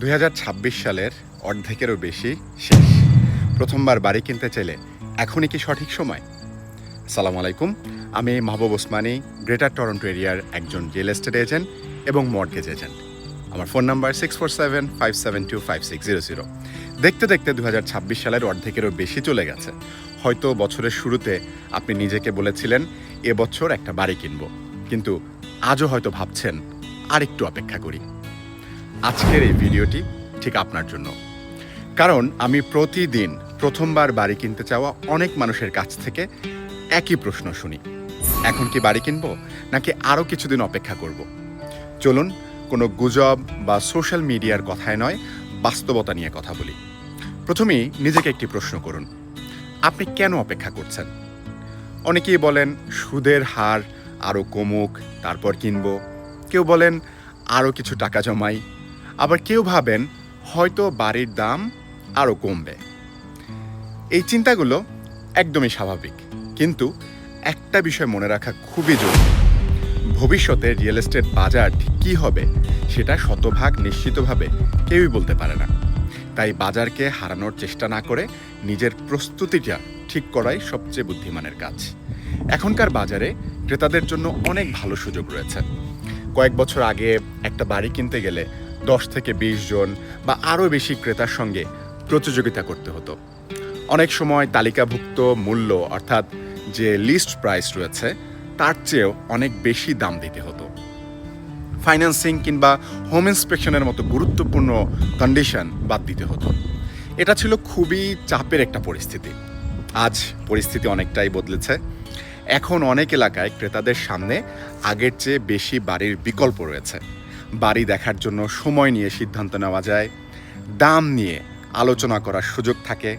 2026 সালের অর্ধেকেরও বেশি শেষ। প্রথমবার বাড়ি কিনতে চাইলে এখনই কি সঠিক সময়? আসসালামু আলাইকুম, আমি মাহবুব ওসমানী, গ্রেটার টরন্টো এরিয়ার একজন রিয়েল এস্টেট এজেন্ট এবং মর্টগেজ এজেন্ট। আমার ফোন নাম্বার 6475725600। দেখতে দেখতে 2026 সালের অর্ধেকেরও বেশি চলে গেছে। হয়তো বছরের শুরুতে আপনি নিজেকে বলেছিলেন এবছর একটা বাড়ি কিনব, কিন্তু আজও হয়তো ভাবছেন আর একটু অপেক্ষা করি। আজকের এই ভিডিওটি ঠিক আপনার জন্য, কারণ আমি প্রতিদিন প্রথমবার বাড়ি কিনতে চাওয়া অনেক মানুষের কাছ থেকে একই প্রশ্ন শুনি, এখন কি বাড়ি কিনবো নাকি আরও কিছুদিন অপেক্ষা করব? চলুন কোনো গুজব বা সোশ্যাল মিডিয়ার কথায় নয়, বাস্তবতা নিয়ে কথা বলি। প্রথমেই নিজেকে একটি প্রশ্ন করুন, আপনি কেন অপেক্ষা করছেন? অনেকেই বলেন সুদের হার আরও কমুক তারপর কিনবো, কেউ বলেন আরও কিছু টাকা জমাই, আবার কেউ ভাবেন হয়তো বাড়ির দাম আরও কমবে। এই চিন্তাগুলো একদমই স্বাভাবিক, কিন্তু একটা বিষয় মনে রাখা খুবই জরুরি, ভবিষ্যতে রিয়েল এস্টেট বাজার ঠিক কী হবে সেটা শতভাগ নিশ্চিতভাবে কেউই বলতে পারে না। তাই বাজারকে হারানোর চেষ্টা না করে নিজের প্রস্তুতিটা ঠিক করাই সবচেয়ে বুদ্ধিমানের কাজ। এখনকার বাজারে ক্রেতাদের জন্য অনেক ভালো সুযোগ রয়েছে। কয়েক বছর আগে একটা বাড়ি কিনতে গেলে 10 থেকে 20 জন বা আরও বেশি ক্রেতার সঙ্গে প্রতিযোগিতা করতে হতো। অনেক সময় তালিকাভুক্ত মূল্য অর্থাৎ যে লিস্ট প্রাইস রয়েছে তার চেয়েও অনেক বেশি দাম দিতে হতো। ফাইন্যান্সিং কিংবা হোম ইন্সপেকশনের মতো গুরুত্বপূর্ণ কন্ডিশন বাদ দিতে হতো। এটা ছিল খুবই চাপের একটা পরিস্থিতি। আজ পরিস্থিতি অনেকটাই বদলেছে। এখন অনেক এলাকায় ক্রেতাদের সামনে আগের চেয়ে বেশি বাড়ির বিকল্প রয়েছে। বাড়ি দেখার জন্য সময় নিয়ে সিদ্ধান্ত নেওয়া যায়, দাম নিয়ে আলোচনা করার সুযোগ থাকে,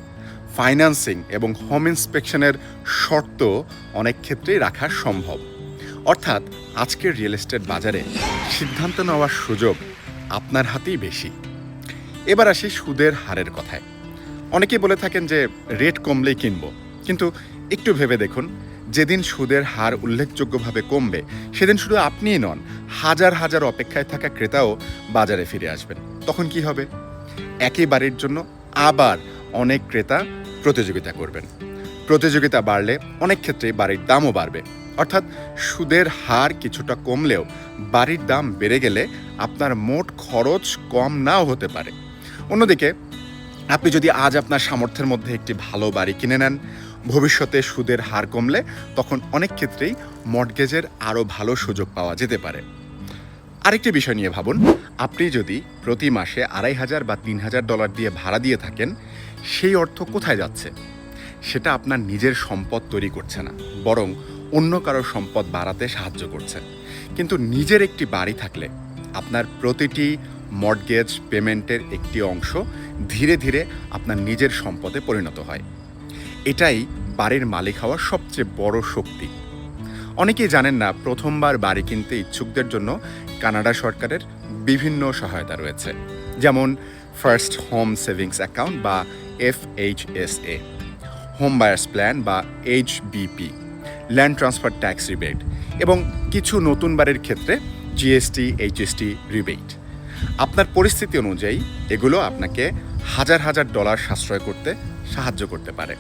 ফাইন্যান্সিং এবং হোম ইন্সপেকশনের শর্ত অনেক ক্ষেত্রেই রাখা সম্ভব। অর্থাৎ আজকের রিয়েল এস্টেট বাজারে সিদ্ধান্ত নেওয়ার সুযোগ আপনার হাতেই বেশি। এবার আসি সুদের হারের কথায়। অনেকেই বলে থাকেন যে রেট কমলেই কিনবো, কিন্তু একটু ভেবে দেখুন, যেদিন সুদের হার উল্লেখযোগ্যভাবে কমবে সেদিন শুধু আপনিই নন, হাজার হাজার অপেক্ষায় থাকা ক্রেতাও বাজারে ফিরে আসবেন। তখন কি হবে? একই বাড়ির জন্য আবার অনেক ক্রেতা প্রতিযোগিতা করবেন। প্রতিযোগিতা বাড়লে অনেক ক্ষেত্রে বাড়ির দামও বাড়বে। অর্থাৎ সুদের হার কিছুটা কমলেও বাড়ির দাম বেড়ে গেলে আপনার মোট খরচ কম নাও হতে পারে। অন্যদিকে আপনি যদি আজ আপনার সামর্থ্যের মধ্যে একটি ভালো বাড়ি কিনে নেন, ভবিষ্যতে সুদের হার কমলে তখন অনেক ক্ষেত্রেই মর্টগেজের আরও ভালো সুযোগ পাওয়া যেতে পারে। আরেকটি বিষয় নিয়ে ভাবুন, আপনি যদি প্রতি মাসে $2,500 বা $3,000 দিয়ে ভাড়া দিয়ে থাকেন, সেই অর্থ কোথায় যাচ্ছে? সেটা আপনার নিজের সম্পদ তৈরি করছে না, বরং অন্য কারো সম্পদ বাড়াতে সাহায্য করছে। কিন্তু নিজের একটি বাড়ি থাকলে আপনার প্রতিটি মর্টগেজ পেমেন্টের একটি অংশ ধীরে ধীরে আপনার নিজের সম্পদে পরিণত হয়। এটাই বাড়ির মালিক হওয়ার সবচেয়ে বড় শক্তি। অনেকেই জানেন না, প্রথমবার বাড়ি কিনতে ইচ্ছুকদের জন্য কানাডা সরকারের বিভিন্ন সহায়তা রয়েছে, যেমন ফার্স্ট হোম সেভিংস অ্যাকাউন্ট বা FHSA, হোম বায়ার্স প্ল্যান বা HBP, land transfer tax rebate এবং কিছু নতুন বাড়ির ক্ষেত্রে GST, HST রিবেট। আপনার পরিস্থিতি অনুযায়ী এগুলো আপনাকে হাজার হাজার ডলার সাশ্রয় করতে সাহায্য করতে পারে।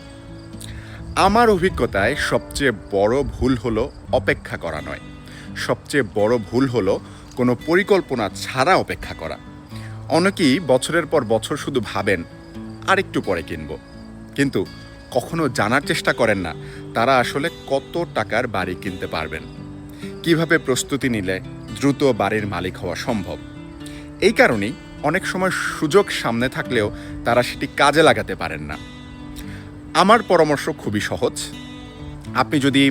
আমার অভিজ্ঞতায় সবচেয়ে বড় ভুল হলো অপেক্ষা করা নয়, সবচেয়ে বড় ভুল হলো কোনো পরিকল্পনা ছাড়া অপেক্ষা করা। অনেকেই বছরের পর বছর শুধু ভাবেন আর একটু পরে কিনব, কিন্তু কখনো জানার চেষ্টা করেন না তারা আসলে কত টাকার বাড়ি কিনতে পারবেন, কিভাবে প্রস্তুতি নিলে দ্রুত বাড়ির মালিক হওয়া সম্ভব। এই কারণেই অনেক সময় সুযোগ সামনে থাকলেও তারা সেটি কাজে লাগাতে পারেন না। আমার পরামর্শ খুবই সহজ। আপনি যদি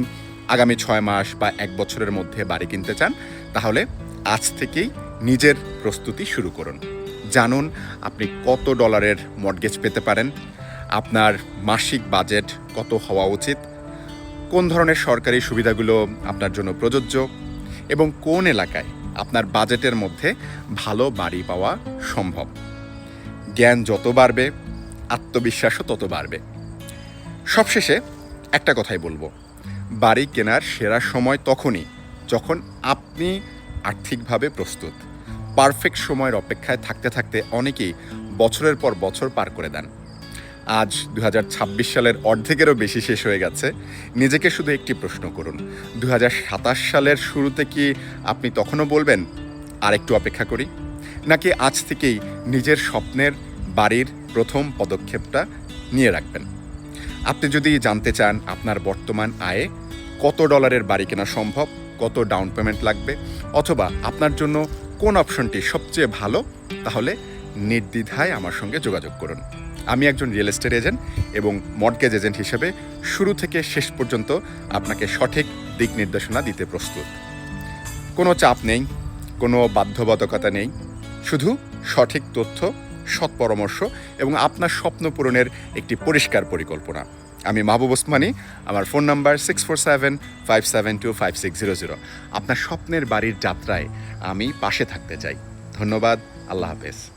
আগামী 6 মাস বা 1 বছরের মধ্যে বাড়ি কিনতে চান, তাহলে আজ থেকেই নিজের প্রস্তুতি শুরু করুন। জানুন আপনি কত ডলারের মর্টগেজ পেতে পারেন, আপনার মাসিক বাজেট কত হওয়া উচিত, কোন ধরনের সরকারি সুবিধাগুলো আপনার জন্য প্রযোজ্য এবং কোন এলাকায় আপনার বাজেটের মধ্যে ভালো বাড়ি পাওয়া সম্ভব। জ্ঞান যত বাড়বে, আত্মবিশ্বাসও তত বাড়বে। সবশেষে একটা কথাই বলবো, বাড়ি কেনার সেরা সময় তখনই যখন আপনি আর্থিকভাবে প্রস্তুত। পারফেক্ট সময়ের অপেক্ষায় থাকতে থাকতে অনেকেই বছরের পর বছর পার করে দেন। আজ ২০২৬ সালের অর্ধেকেরও বেশি শেষ হয়ে গেছে। নিজেকে শুধু একটি প্রশ্ন করুন, ২০২৭ সালের শুরুতে কি আপনি তখনও বলবেন আর একটু অপেক্ষা করি, নাকি আজ থেকেই নিজের স্বপ্নের বাড়ির প্রথম পদক্ষেপটা নিয়ে রাখবেন? আপনি যদি জানতে চান আপনার বর্তমান আয়ে কত ডলারের বাড়ি কেনা সম্ভব, কত ডাউন পেমেন্ট লাগবে, অথবা আপনার জন্য কোন অপশনটি সবচেয়ে ভালো, তাহলে নির্দ্বিধায় আমার সঙ্গে যোগাযোগ করুন। আমি একজন রিয়েল এস্টেট এজেন্ট এবং মর্টগেজ এজেন্ট হিসেবে শুরু থেকে শেষ পর্যন্ত আপনাকে সঠিক দিক নির্দেশনা দিতে প্রস্তুত। কোনো চাপ নেই, কোনো বাধ্যবাধকতা নেই, শুধু সঠিক তথ্য, সৎ পরামর্শ এবং আপনার স্বপ্ন পূরণের একটি পরিষ্কার পরিকল্পনা। আমি মাহবুব ওসমানী, আমার ফোন নাম্বার 6475725600। আপনার স্বপ্নের বাড়ির যাত্রায় আমি পাশে থাকতে চাই। ধন্যবাদ, আল্লাহ হাফেজ।